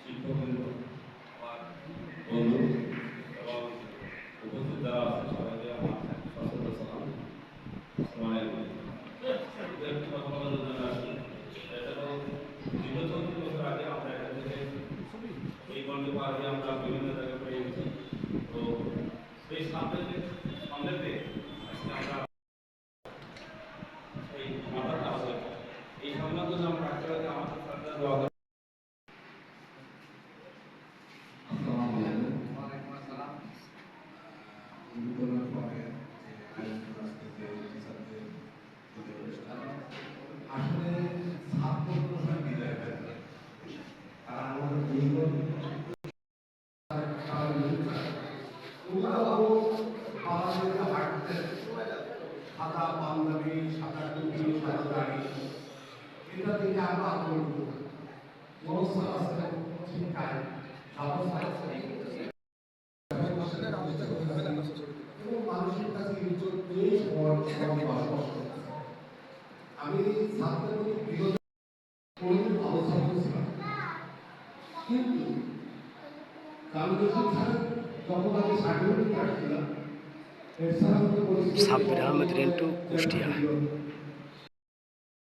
শিক্ষকবৃন্দ, আমার বন্ধু এবং উপস্থিত যারা আছে সবাইকে আমার সশস্ত্র সালাম। একটু কথা বলার জন্য আসি। এটা তো দীর্ঘ ৩৪ বছর আগে আমরা এখান থেকে এই গণ্ডি পার হয়ে আমরা বিভিন্ন জায়গায় পেয়ে গেছি। তো সেই সামনে আজকে আমরা এই মাথাটা আছে এই সম্মান জন্য আমরা ডাক্তারকে আমাদের সাথে দেওয়া হয়। আসলে ছাত্র বিদায় আর আমাদের জীবন হাঁটতে সাদা পাঞ্জাবি সাদা টুপি সাদা দাড়ি এটা থেকে আমরা আন্দোলন করি মনস্থ আছে শিক্ষায় এবং মানুষের কাছে ইজ্জত পেয়ে আমি ছাত্রের প্রতি বিরোধ কোনোদিন ভালো ছাত্র ছিলাম, কিন্তু যখন আমি সার্টিফিকেট আসছিলাম সাব্বির আহমেদ রেন্টু, কুষ্টিয়া।